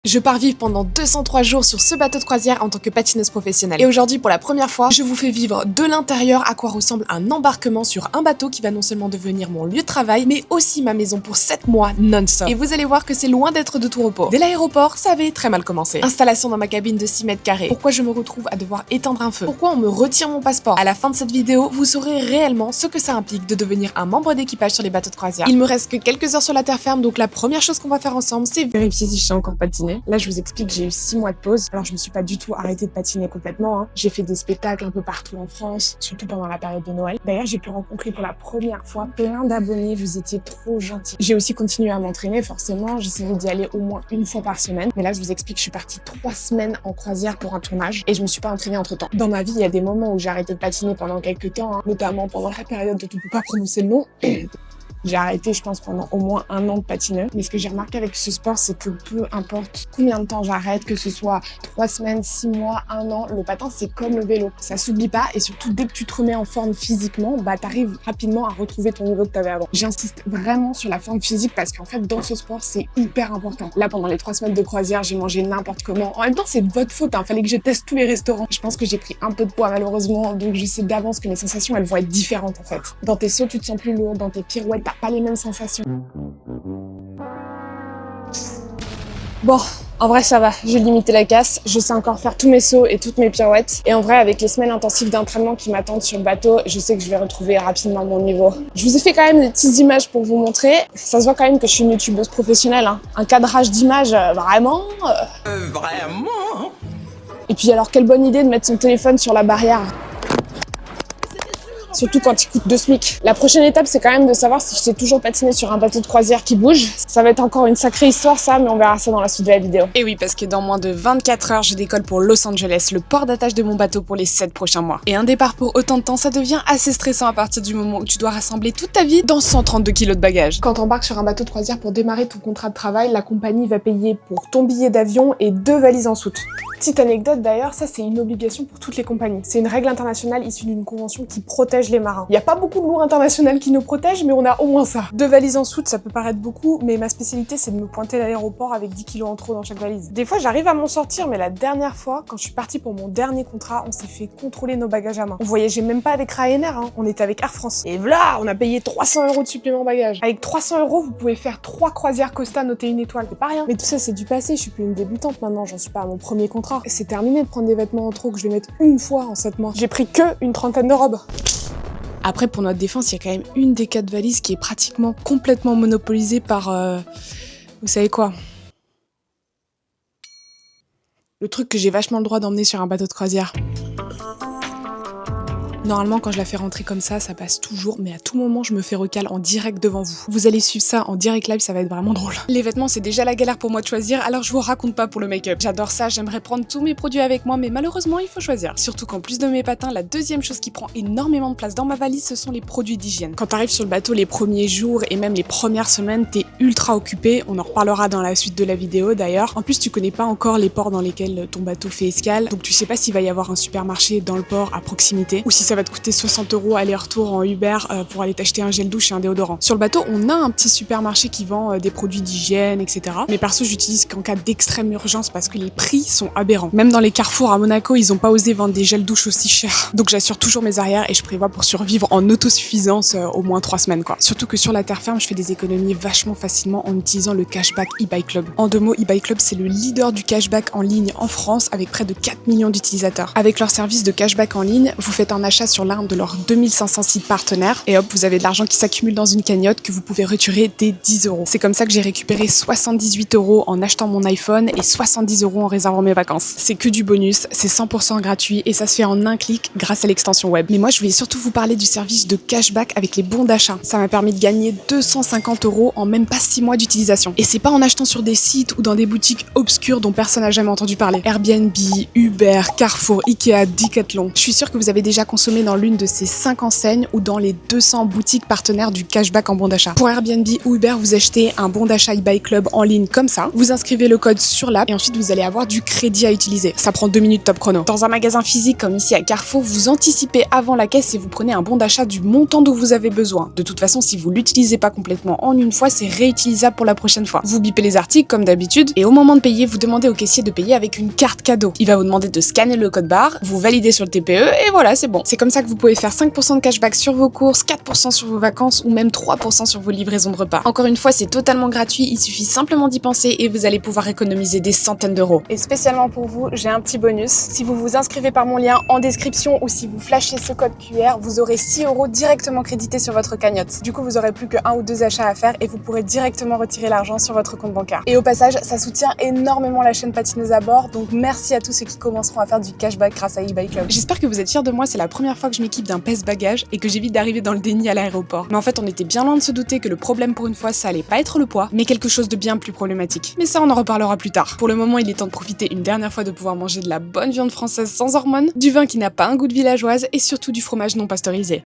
Je pars vivre pendant 203 jours sur ce bateau de croisière en tant que patineuse professionnelle. Et aujourd'hui, pour la première fois, je vous fais vivre de l'intérieur à quoi ressemble un embarquement sur un bateau qui va non seulement devenir mon lieu de travail, mais aussi ma maison pour 7 mois non-stop. Et vous allez voir que c'est loin d'être de tout repos. Dès l'aéroport, ça avait très mal commencé. Installation dans ma cabine de 6 mètres carrés. Pourquoi je me retrouve à devoir éteindre un feu? Pourquoi on me retire mon passeport? À la fin de cette vidéo, vous saurez réellement ce que ça implique de devenir un membre d'équipage sur les bateaux de croisière. Il me reste que quelques heures sur la terre ferme, donc la première chose qu'on va faire ensemble, c'est vérifier si je sais encore patiner. Là, je vous explique, j'ai eu 6 mois de pause. Alors, je me suis pas du tout arrêtée de patiner complètement. J'ai fait des spectacles un peu partout en France, surtout pendant la période de Noël. D'ailleurs, j'ai pu rencontrer pour la première fois plein d'abonnés. Vous étiez trop gentils. J'ai aussi continué à m'entraîner, forcément. J'essayais d'y aller au moins une fois par semaine. Mais là, je vous explique, je suis partie 3 semaines en croisière pour un tournage et je me suis pas entraînée entre temps. Dans ma vie, il y a des moments où j'ai arrêté de patiner pendant quelques temps, notamment pendant la période dont on peut pas prononcer le nom. J'ai arrêté, je pense, pendant au moins 1 an de patiner. Mais ce que j'ai remarqué avec ce sport, c'est que peu importe combien de temps j'arrête, que ce soit 3 semaines, 6 mois, 1 an, le patin, c'est comme le vélo. Ça s'oublie pas et surtout, dès que tu te remets en forme physiquement, t'arrives rapidement à retrouver ton niveau que t'avais avant. J'insiste vraiment sur la forme physique parce qu'en fait, dans ce sport, c'est hyper important. Là, pendant les 3 semaines de croisière, j'ai mangé n'importe comment. En même temps, c'est de votre faute, Fallait que je teste tous les restaurants. Je pense que j'ai pris un peu de poids, malheureusement, donc je sais d'avance que mes sensations, elles vont être différentes, en fait. Dans tes sauts, tu te sens plus lourd, dans tes pirouettes, t'as pas les mêmes sensations. Bon, en vrai ça va, j'ai limité la casse, je sais encore faire tous mes sauts et toutes mes pirouettes. Et en vrai, avec les semaines intensives d'entraînement qui m'attendent sur le bateau, je sais que je vais retrouver rapidement mon niveau. Je vous ai fait quand même des petites images pour vous montrer. Ça se voit quand même que je suis une youtubeuse professionnelle. Un cadrage d'image, vraiment. Vraiment? Et puis alors, quelle bonne idée de mettre son téléphone sur la barrière. Surtout quand il coûte 2 SMIC. La prochaine étape, c'est quand même de savoir si je sais toujours patiner sur un bateau de croisière qui bouge. Ça va être encore une sacrée histoire, ça, mais on verra ça dans la suite de la vidéo. Et oui, parce que dans moins de 24 heures, je décolle pour Los Angeles, le port d'attache de mon bateau pour les 7 prochains mois. Et un départ pour autant de temps, ça devient assez stressant à partir du moment où tu dois rassembler toute ta vie dans 132 kilos de bagages. Quand t'embarques sur un bateau de croisière pour démarrer ton contrat de travail, la compagnie va payer pour ton billet d'avion et 2 valises en soute. Petite anecdote d'ailleurs, ça c'est une obligation pour toutes les compagnies. C'est une règle internationale issue d'une convention qui protège les marins. Il n'y a pas beaucoup de lois internationales qui nous protègent, mais on a au moins ça. 2 valises en soute, ça peut paraître beaucoup, mais ma spécialité c'est de me pointer à l'aéroport avec 10 kilos en trop dans chaque valise. Des fois j'arrive à m'en sortir, mais la dernière fois, quand je suis partie pour mon dernier contrat, on s'est fait contrôler nos bagages à main. On voyageait même pas avec Ryanair, on était avec Air France. Et voilà, on a payé 300 € de supplément bagages. Avec 300 €, vous pouvez faire 3 croisières Costa notées 1 étoile, c'est pas rien. Mais tout ça c'est du passé, je suis plus une débutante maintenant, j'en suis pas à mon premier contrat. C'est terminé de prendre des vêtements en trop que je vais mettre une fois en 7 mois. J'ai pris que une 30aine de robes. Après, pour notre défense, il y a quand même une des 4 valises qui est pratiquement complètement monopolisée par... vous savez quoi? Le truc que j'ai vachement le droit d'emmener sur un bateau de croisière. Normalement, quand je la fais rentrer comme ça passe toujours, mais à tout moment, je me fais recal en direct devant vous. Vous allez suivre ça en direct live, ça va être vraiment drôle. Les vêtements, c'est déjà la galère pour moi de choisir, alors je vous raconte pas pour le make-up. J'adore ça, j'aimerais prendre tous mes produits avec moi, mais malheureusement, il faut choisir. Surtout qu'en plus de mes patins, la deuxième chose qui prend énormément de place dans ma valise, ce sont les produits d'hygiène. Quand t'arrives sur le bateau les premiers jours et même les premières semaines, t'es ultra occupé. On en reparlera dans la suite de la vidéo d'ailleurs. En plus, tu connais pas encore les ports dans lesquels ton bateau fait escale, donc tu sais pas s'il va y avoir un supermarché dans le port à proximité, ou si ça va te coûter 60 € aller-retour en Uber pour aller t'acheter un gel douche et un déodorant. Sur le bateau, on a un petit supermarché qui vend des produits d'hygiène, etc. Mais perso, j'utilise qu'en cas d'extrême urgence parce que les prix sont aberrants. Même dans les carrefours à Monaco, ils ont pas osé vendre des gels douche aussi chers. Donc j'assure toujours mes arrières et je prévois pour survivre en autosuffisance au moins 3 semaines quoi. Surtout que sur la terre ferme, je fais des économies vachement facilement en utilisant le cashback eBay Club. En 2 mots, eBay Club, c'est le leader du cashback en ligne en France avec près de 4 millions d'utilisateurs. Avec leur service de cashback en ligne, vous faites un achat sur l'un de leurs 2500 sites partenaires et hop, vous avez de l'argent qui s'accumule dans une cagnotte que vous pouvez retirer dès 10 €. C'est comme ça que j'ai récupéré 78 € en achetant mon iPhone et 70 € en réservant mes vacances. C'est que du bonus, c'est 100% gratuit et ça se fait en un clic grâce à l'extension web. Mais moi, je voulais surtout vous parler du service de cashback avec les bons d'achat. Ça m'a permis de gagner 250 € en même pas 6 mois d'utilisation. Et c'est pas en achetant sur des sites ou dans des boutiques obscures dont personne n'a jamais entendu parler. Airbnb, Uber, Carrefour, Ikea, Decathlon. Je suis sûre que vous avez déjà consommé consommer dans l'une de ces 5 enseignes ou dans les 200 boutiques partenaires du cashback en bon d'achat. Pour Airbnb ou Uber, vous achetez un bon d'achat eBay Club en ligne comme ça, vous inscrivez le code sur l'app et ensuite vous allez avoir du crédit à utiliser. Ça prend 2 minutes top chrono. Dans un magasin physique comme ici à Carrefour, vous anticipez avant la caisse et vous prenez un bon d'achat du montant dont vous avez besoin. De toute façon, si vous l'utilisez pas complètement en une fois, c'est réutilisable pour la prochaine fois. Vous bipez les articles comme d'habitude et au moment de payer, vous demandez au caissier de payer avec une carte cadeau. Il va vous demander de scanner le code barre, vous validez sur le TPE et voilà, c'est bon. C'est comme ça que vous pouvez faire 5% de cashback sur vos courses, 4% sur vos vacances ou même 3% sur vos livraisons de repas. Encore une fois, c'est totalement gratuit, il suffit simplement d'y penser et vous allez pouvoir économiser des centaines d'euros. Et spécialement pour vous, j'ai un petit bonus. Si vous vous inscrivez par mon lien en description ou si vous flashez ce code QR, vous aurez 6 euros directement crédités sur votre cagnotte. Du coup, vous aurez plus que 1 ou 2 achats à faire et vous pourrez directement retirer l'argent sur votre compte bancaire. Et au passage, ça soutient énormément la chaîne Patineuse à bord, donc merci à tous ceux qui commenceront à faire du cashback grâce à eBay Club. J'espère que vous êtes fiers de moi, c'est la première fois que je m'équipe d'un pèse-bagages et que j'évite d'arriver dans le déni à l'aéroport. Mais en fait, on était bien loin de se douter que le problème pour une fois, ça allait pas être le poids, mais quelque chose de bien plus problématique. Mais ça, on en reparlera plus tard. Pour le moment, il est temps de profiter une dernière fois de pouvoir manger de la bonne viande française sans hormones, du vin qui n'a pas un goût de villageoise et surtout du fromage non pasteurisé.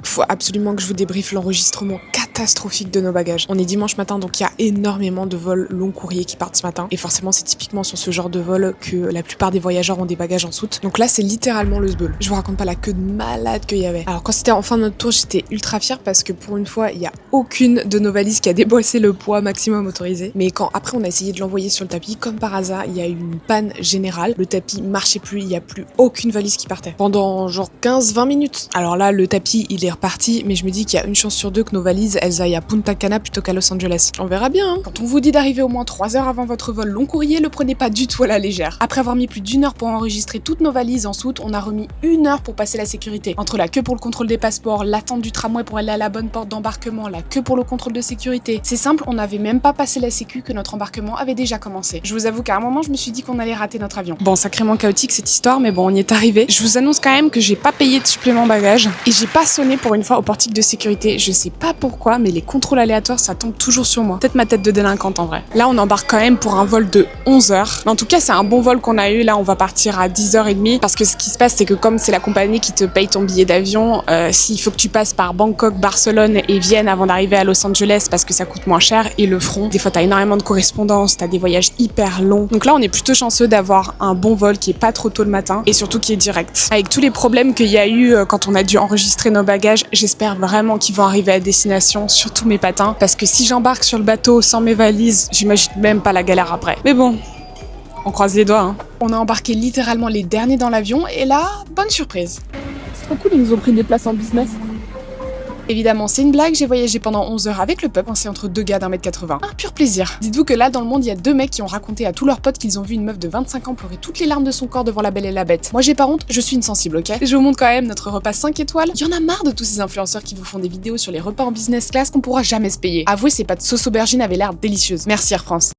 Faut absolument que je vous débriefe l'enregistrement catastrophique de nos bagages. On est dimanche matin, donc il y a énormément de vols long courrier qui partent ce matin. Et forcément, c'est typiquement sur ce genre de vol que la plupart des voyageurs ont des bagages en soute. Donc là, c'est littéralement le sbeul. Je vous raconte pas la queue de malade qu'il y avait. Alors quand c'était enfin notre tour, j'étais ultra fière parce que pour une fois, il y a aucune de nos valises qui a dépassé le poids maximum autorisé. Mais quand après on a essayé de l'envoyer sur le tapis, comme par hasard, il y a eu une panne générale. Le tapis marchait plus, il y a plus aucune valise qui partait. Pendant genre 15-20 minutes. Alors là, le tapis, il est reparti, mais je me dis qu'il y a une chance sur deux que nos valises, elles aillent à Punta Cana plutôt qu'à Los Angeles. On verra bien, hein. Quand on vous dit d'arriver au moins 3 heures avant votre vol long courrier, le prenez pas du tout à la légère. Après avoir mis plus d'1 heure pour enregistrer toutes nos valises en soute, on a remis 1 heure pour passer la sécurité. Entre la queue pour le contrôle des passeports, l'attente du tramway pour aller à la bonne porte d'embarquement, la queue pour le contrôle de sécurité. C'est simple, on n'avait même pas passé la sécu que notre embarquement avait déjà commencé. Je vous avoue qu'à un moment, je me suis dit qu'on allait rater notre avion. Bon, sacrément chaotique cette histoire, mais bon, on y est arrivé. Je vous annonce quand même que j'ai pas payé de supplément bagage et j'ai pas sonné pour une fois au portique de sécurité. Je sais pas pourquoi, mais les contrôles aléatoires, ça tombe toujours sur moi. Peut-être ma tête de délinquante en vrai. Là, on embarque quand même pour un vol de 11 heures. Mais en tout cas, c'est un bon vol qu'on a eu. Là, on va partir à 10h30 parce que ce qui se passe, c'est que comme c'est la compagnie qui te paye ton billet d'avion, s'il faut que tu passes par Bangkok, Barcelone et Vienne avant d'arriver à Los Angeles parce que ça coûte moins cher, ils le feront. Des fois, t'as énormément de correspondance, t'as des voyages hyper longs. Donc là, on est plutôt chanceux d'avoir un bon vol qui est pas trop tôt le matin et surtout qui est direct. Avec tous les problèmes qu'il y a eu quand on a dû enregistrer nos bagages, j'espère vraiment qu'ils vont arriver à destination, surtout mes patins, parce que si j'embarque sur le bateau sans mes valises, j'imagine même pas la galère après. Mais bon, on croise les doigts, hein. On a embarqué littéralement les derniers dans l'avion et là, bonne surprise. C'est trop cool, ils nous ont pris des places en business. Évidemment, c'est une blague, j'ai voyagé pendant 11 heures avec le peuple, c'est entre 2 gars d'1m80. Un pur plaisir. Dites-vous que là, dans le monde, il y a 2 mecs qui ont raconté à tous leurs potes qu'ils ont vu une meuf de 25 ans pleurer toutes les larmes de son corps devant La Belle et la Bête. Moi, j'ai pas honte, je suis une sensible, ok? Je vous montre quand même notre repas 5 étoiles. Il y en a marre de tous ces influenceurs qui vous font des vidéos sur les repas en business class qu'on pourra jamais se payer. Avouez, ces pâtes sauce aubergine avaient l'air délicieuses. Merci Air France.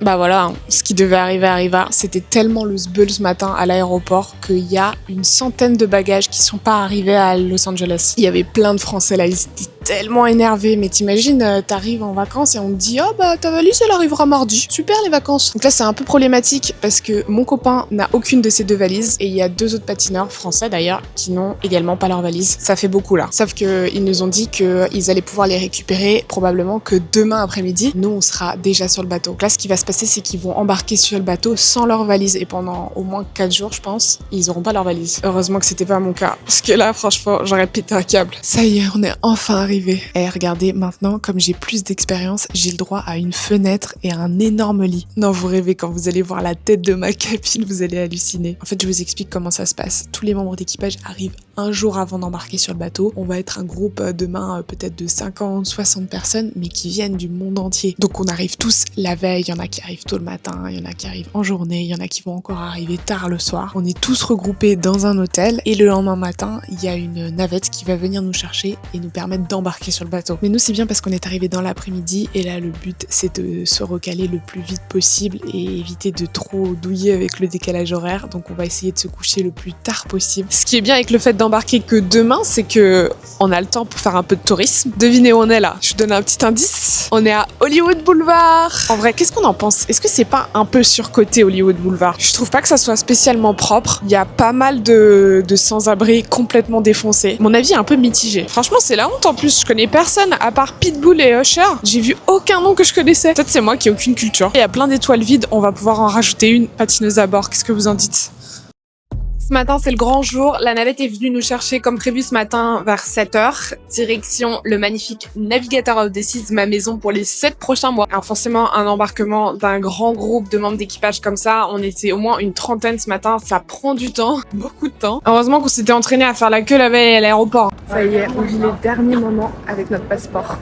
Bah voilà, hein. Ce qui devait arriver arriva. C'était tellement le sbeul ce matin à l'aéroport qu'il y a une centaine de bagages qui sont pas arrivés à Los Angeles. Il y avait plein de Français là, ils étaient tellement énervés. Mais t'imagines, t'arrives en vacances et on te dit « Oh bah ta valise elle arrivera mardi. Super les vacances !» Donc là c'est un peu problématique parce que mon copain n'a aucune de ces 2 valises et il y a 2 autres patineurs, français d'ailleurs, qui n'ont également pas leur valise. Ça fait beaucoup là. Sauf qu'ils nous ont dit qu'ils allaient pouvoir les récupérer probablement que demain après-midi. Nous on sera déjà sur le bateau. Donc là ce qui va se passer c'est qu'ils vont embarquer sur le bateau sans leur valise et pendant au moins 4 jours je pense, ils auront pas leur valise. Heureusement que c'était pas mon cas parce que là franchement j'aurais pété un câble. Ça y est, on est enfin arrivé. Et regardez maintenant, comme j'ai plus d'expérience, j'ai le droit à une fenêtre et à un énorme lit. Non, vous rêvez, quand vous allez voir la tête de ma cabine, vous allez halluciner. En fait, je vous explique comment ça se passe. Tous les membres d'équipage arrivent un jour avant d'embarquer sur le bateau. On va être un groupe demain peut-être de 50, 60 personnes, mais qui viennent du monde entier. Donc on arrive tous la veille, il y en a qui arrivent tôt le matin, il y en a qui arrivent en journée, il y en a qui vont encore arriver tard le soir. On est tous regroupés dans un hôtel et le lendemain matin, il y a une navette qui va venir nous chercher et nous permettre d'embarquer d'embarquer sur le bateau. Mais nous c'est bien parce qu'on est arrivé dans l'après-midi et là le but c'est de se recaler le plus vite possible et éviter de trop douiller avec le décalage horaire. Donc on va essayer de se coucher le plus tard possible. Ce qui est bien avec le fait d'embarquer que demain, c'est que on a le temps pour faire un peu de tourisme. Devinez où on est là. Je vous donne un petit indice. On est à Hollywood Boulevard. En vrai, qu'est-ce qu'on en pense? Est-ce que c'est pas un peu surcoté Hollywood Boulevard? Je trouve pas que ça soit spécialement propre. Il y a pas mal de sans-abri complètement défoncés. Mon avis est un peu mitigé. Franchement, c'est la honte en plus. Je connais personne à part Pitbull et Usher. J'ai vu aucun nom que je connaissais. Peut-être c'est moi qui ai aucune culture. Il y a plein d'étoiles vides. On va pouvoir en rajouter une patineuse à bord. Qu'est-ce que vous en dites? Ce matin, c'est le grand jour. La navette est venue nous chercher comme prévu ce matin vers 7h. Direction le magnifique Navigator of the Seas, ma maison pour les 7 prochains mois. Alors forcément, un embarquement d'un grand groupe de membres d'équipage comme ça, on était au moins une trentaine ce matin. Ça prend du temps, beaucoup de temps. Heureusement qu'on s'était entraîné à faire la queue la veille à l'aéroport. Ça y est, on vit les derniers moments avec notre passeport.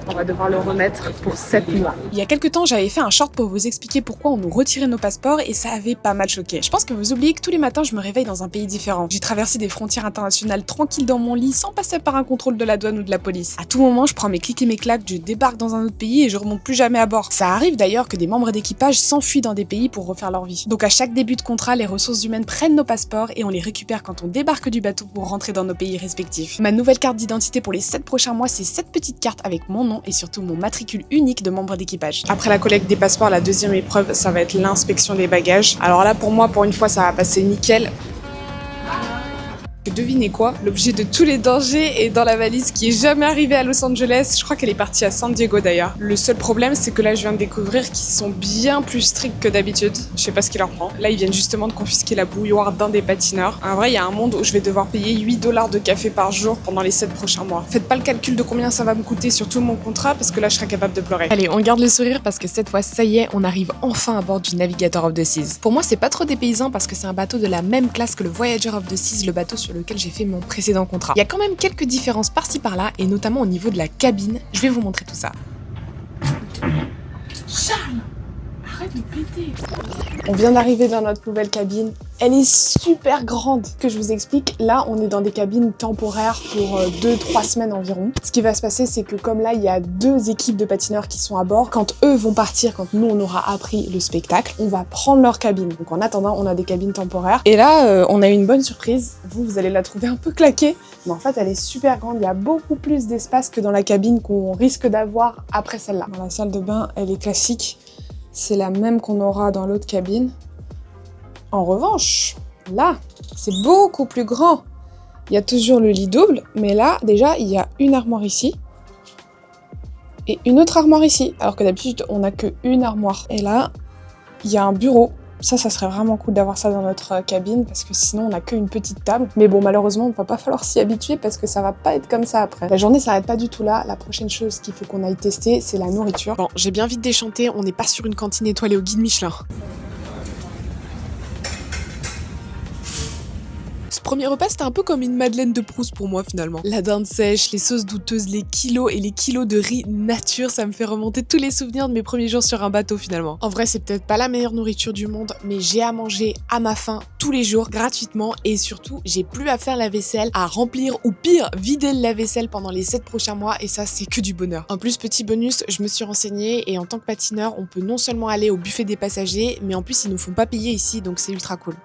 On va devoir le remettre pour 7 mois. Il y a quelques temps, j'avais fait un short pour vous expliquer pourquoi on nous retirait nos passeports et ça avait pas mal choqué. Je pense que vous oubliez que tous les matins, je me réveille dans un pays différent. J'ai traversé des frontières internationales tranquille dans mon lit sans passer par un contrôle de la douane ou de la police. À tout moment, je prends mes clics et mes claques, je débarque dans un autre pays et je remonte plus jamais à bord. Ça arrive d'ailleurs que des membres d'équipage s'enfuient dans des pays pour refaire leur vie. Donc à chaque début de contrat, les ressources humaines prennent nos passeports et on les récupère quand on débarque du bateau pour rentrer dans nos pays respectifs. Ma nouvelle carte d'identité pour les 7 prochains mois, c'est cette petite carte avec mon nom et surtout mon matricule unique de membre d'équipage. Après la collecte des passeports, la deuxième épreuve, ça va être l'inspection des bagages. Alors là, pour moi, pour une fois, ça va passer nickel. Devinez quoi? L'objet de tous les dangers est dans la valise qui est jamais arrivée à Los Angeles. Je crois qu'elle est partie à San Diego d'ailleurs. Le seul problème, c'est que là, je viens de découvrir qu'ils sont bien plus stricts que d'habitude. Je sais pas ce qui leur prend. Là, ils viennent justement de confisquer la bouilloire d'un des patineurs. En vrai, il y a un monde où je vais devoir payer 8 $ de café par jour pendant les 7 prochains mois. Faites pas le calcul de combien ça va me coûter sur tout mon contrat parce que là, je serai capable de pleurer. Allez, on garde le sourire parce que cette fois, ça y est, on arrive enfin à bord du Navigator of the Seas. Pour moi, c'est pas trop dépaysant parce que c'est un bateau de la même classe que le Voyager of the Seas, le bateau sur lequel j'ai fait mon précédent contrat. Il y a quand même quelques différences par-ci par-là et notamment au niveau de la cabine. Je vais vous montrer tout ça. Charles, arrête de péter. On vient d'arriver dans notre nouvelle cabine. Elle est super grande. Que je vous explique, là on est dans des cabines temporaires pour 2-3 semaines environ. Ce qui va se passer, c'est que comme là il y a 2 équipes de patineurs qui sont à bord, quand eux vont partir, quand nous on aura appris le spectacle, on va prendre leur cabine. Donc en attendant, on a des cabines temporaires. Et là, on a une bonne surprise. Vous allez la trouver un peu claquée, mais en fait elle est super grande. Il y a beaucoup plus d'espace que dans la cabine qu'on risque d'avoir après celle-là. Dans la salle de bain, elle est classique. C'est la même qu'on aura dans l'autre cabine. En revanche, là, c'est beaucoup plus grand. Il y a toujours le lit double, mais là, déjà, il y a une armoire ici et une autre armoire ici. Alors que d'habitude, on n'a qu'une armoire. Et là, il y a un bureau. Ça serait vraiment cool d'avoir ça dans notre cabine parce que sinon, on n'a qu'une petite table. Mais bon, malheureusement, il va pas falloir s'y habituer parce que ça va pas être comme ça après. La journée s'arrête pas du tout là. La prochaine chose qu'il faut qu'on aille tester, c'est la nourriture. Bon, j'ai bien vite déchanté. On n'est pas sur une cantine étoilée au guide Michelin. Ce premier repas, c'était un peu comme une Madeleine de Proust pour moi finalement. La dinde sèche, les sauces douteuses, les kilos et les kilos de riz nature, ça me fait remonter tous les souvenirs de mes premiers jours sur un bateau finalement. En vrai, c'est peut-être pas la meilleure nourriture du monde, mais j'ai à manger à ma faim tous les jours, gratuitement, et surtout, j'ai plus à faire la vaisselle, à remplir ou pire, vider le lave-vaisselle pendant les 7 prochains mois, et ça, c'est que du bonheur. En plus, petit bonus, je me suis renseignée, et en tant que patineur, on peut non seulement aller au buffet des passagers, mais en plus, ils nous font pas payer ici, donc c'est ultra cool.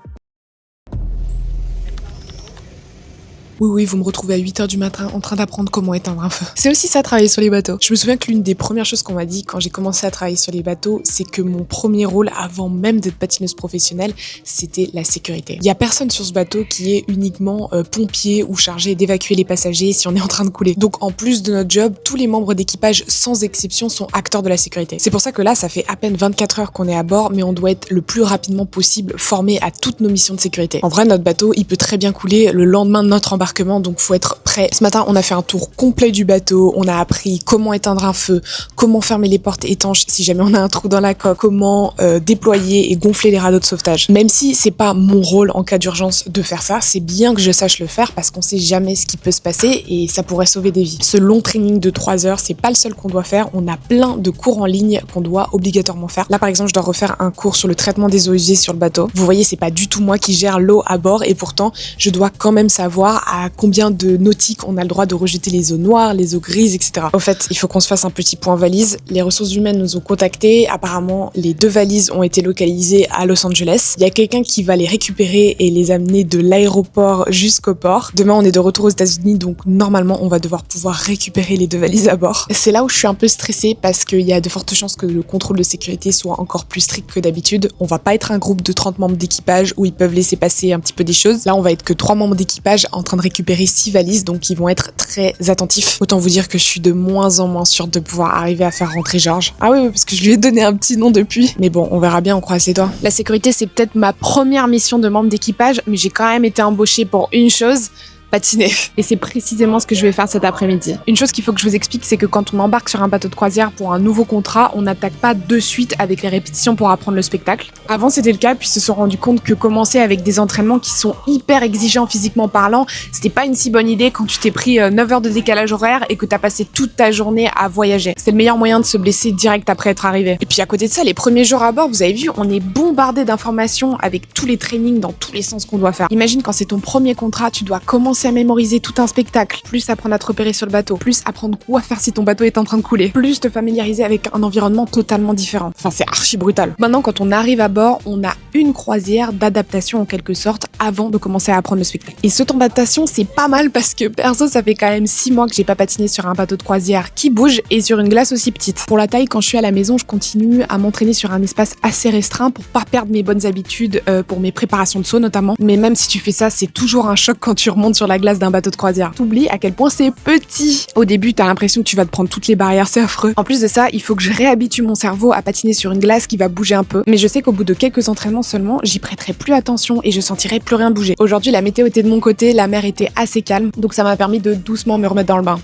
Oui, vous me retrouvez à 8h du matin en train d'apprendre comment éteindre un feu. C'est aussi ça, travailler sur les bateaux. Je me souviens que l'une des premières choses qu'on m'a dit quand j'ai commencé à travailler sur les bateaux, c'est que mon premier rôle, avant même d'être patineuse professionnelle, c'était la sécurité. Il y a personne sur ce bateau qui est uniquement pompier ou chargé d'évacuer les passagers si on est en train de couler. Donc en plus de notre job, tous les membres d'équipage, sans exception, sont acteurs de la sécurité. C'est pour ça que là, ça fait à peine 24 heures qu'on est à bord, mais on doit être le plus rapidement possible formé à toutes nos missions de sécurité. En vrai, notre bateau, il peut très bien couler le lendemain de notre embarquement, donc faut être prêt. Ce matin, on a fait un tour complet du bateau, on a appris comment éteindre un feu, comment fermer les portes étanches si jamais on a un trou dans la coque, comment déployer et gonfler les radeaux de sauvetage. Même si c'est pas mon rôle en cas d'urgence de faire ça, c'est bien que je sache le faire parce qu'on sait jamais ce qui peut se passer et ça pourrait sauver des vies. Ce long training de 3 heures, c'est pas le seul qu'on doit faire, on a plein de cours en ligne qu'on doit obligatoirement faire. Là par exemple, je dois refaire un cours sur le traitement des eaux usées sur le bateau. Vous voyez, c'est pas du tout moi qui gère l'eau à bord et pourtant, je dois quand même savoir à combien de nautiques on a le droit de rejeter les eaux noires, les eaux grises, etc. Au fait, il faut qu'on se fasse un petit point valise. Les ressources humaines nous ont contactés. Apparemment, les 2 valises ont été localisées à Los Angeles. Il y a quelqu'un qui va les récupérer et les amener de l'aéroport jusqu'au port. Demain, on est de retour aux États-Unis, donc normalement, on va devoir pouvoir récupérer les 2 valises à bord. C'est là où je suis un peu stressée parce qu'il y a de fortes chances que le contrôle de sécurité soit encore plus strict que d'habitude. On va pas être un groupe de 30 membres d'équipage où ils peuvent laisser passer un petit peu des choses. Là, on va être que 3 membres d'équipage en train de récupérer 6 valises, donc ils vont être très attentifs. Autant vous dire que je suis de moins en moins sûre de pouvoir arriver à faire rentrer Georges. Ah oui, parce que je lui ai donné un petit nom depuis. Mais bon, on verra bien, on croise les doigts. La sécurité, c'est peut-être ma première mission de membre d'équipage, mais j'ai quand même été embauchée pour une chose: patiner. Et c'est précisément ce que je vais faire cet après-midi. Une chose qu'il faut que je vous explique, c'est que quand on embarque sur un bateau de croisière pour un nouveau contrat, on n'attaque pas de suite avec les répétitions pour apprendre le spectacle. Avant, c'était le cas, puis ils se sont rendus compte que commencer avec des entraînements qui sont hyper exigeants physiquement parlant, c'était pas une si bonne idée quand tu t'es pris 9 heures de décalage horaire et que t'as passé toute ta journée à voyager. C'est le meilleur moyen de se blesser direct après être arrivé. Et puis à côté de ça, les premiers jours à bord, vous avez vu, on est bombardé d'informations avec tous les trainings dans tous les sens qu'on doit faire. Imagine quand c'est ton premier contrat, tu dois commencer à mémoriser tout un spectacle, plus apprendre à te repérer sur le bateau, plus apprendre quoi faire si ton bateau est en train de couler, plus te familiariser avec un environnement totalement différent. Enfin, c'est archi brutal. Maintenant, quand on arrive à bord, on a une croisière d'adaptation en quelque sorte avant de commencer à apprendre le spectacle. Et ce temps d'adaptation, c'est pas mal parce que perso, ça fait quand même 6 mois que j'ai pas patiné sur un bateau de croisière qui bouge et sur une glace aussi petite. Pour la taille, quand je suis à la maison, je continue à m'entraîner sur un espace assez restreint pour pas perdre mes bonnes habitudes pour mes préparations de saut notamment. Mais même si tu fais ça, c'est toujours un choc quand tu remontes sur la glace d'un bateau de croisière. T'oublies à quel point c'est petit. Au début, t'as l'impression que tu vas te prendre toutes les barrières, c'est affreux. En plus de ça, il faut que je réhabitue mon cerveau à patiner sur une glace qui va bouger un peu. Mais je sais qu'au bout de quelques entraînements seulement, j'y prêterai plus attention et je sentirai plus rien bouger. Aujourd'hui, la météo était de mon côté, la mer était assez calme, donc ça m'a permis de doucement me remettre dans le bain.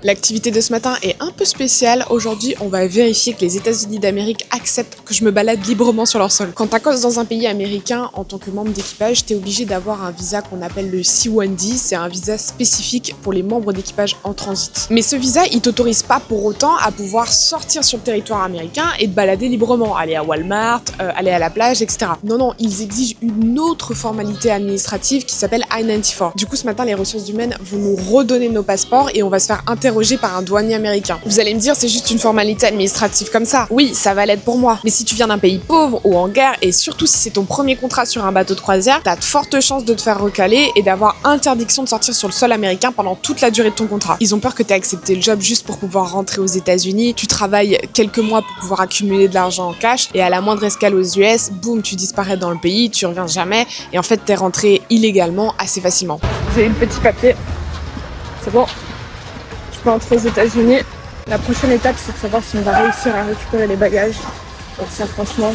L'activité de ce matin est un peu spéciale. Aujourd'hui, on va vérifier que les États-Unis d'Amérique acceptent que je me balade librement sur leur sol. Quand t'accostes dans un pays américain, en tant que membre d'équipage, t'es obligé d'avoir un visa qu'on appelle le C1D. C'est un visa spécifique pour les membres d'équipage en transit. Mais ce visa, il t'autorise pas pour autant à pouvoir sortir sur le territoire américain et te balader librement. Aller à Walmart, aller à la plage, etc. Non, ils exigent une autre formalité administrative qui s'appelle I-94. Du coup, ce matin, les ressources humaines vont nous redonner nos passeports et on va se faire interroger par un douanier américain. Vous allez me dire, c'est juste une formalité administrative comme ça. Oui, ça va l'être pour moi. Mais si tu viens d'un pays pauvre ou en guerre, et surtout si c'est ton premier contrat sur un bateau de croisière, t'as de fortes chances de te faire recaler et d'avoir interdiction de sortir sur le sol américain pendant toute la durée de ton contrat. Ils ont peur que t'aies accepté le job juste pour pouvoir rentrer aux États-Unis. Tu travailles quelques mois pour pouvoir accumuler de l'argent en cash et à la moindre escale aux US, boum, tu disparais dans le pays, tu reviens jamais et en fait t'es rentré illégalement assez facilement. J'ai eu le petit papier. C'est bon. Je peux entrer aux États-Unis. La prochaine étape, c'est de savoir si on va réussir à récupérer les bagages. Donc ça, franchement,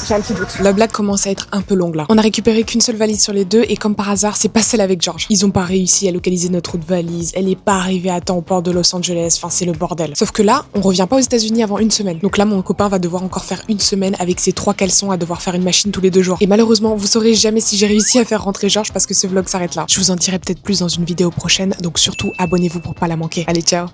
j'ai un petit doute. La blague commence à être un peu longue là. On a récupéré qu'une seule valise sur les 2 et comme par hasard, c'est pas celle avec George. Ils ont pas réussi à localiser notre autre valise. Elle est pas arrivée à temps au port de Los Angeles. Enfin, c'est le bordel. Sauf que là, on revient pas aux États-Unis avant une semaine. Donc là, mon copain va devoir encore faire une semaine avec ses 3 caleçons à devoir faire une machine tous les 2 jours. Et malheureusement, vous saurez jamais si j'ai réussi à faire rentrer George parce que ce vlog s'arrête là. Je vous en dirai peut-être plus dans une vidéo prochaine. Donc surtout, abonnez-vous pour pas la manquer. Allez, ciao!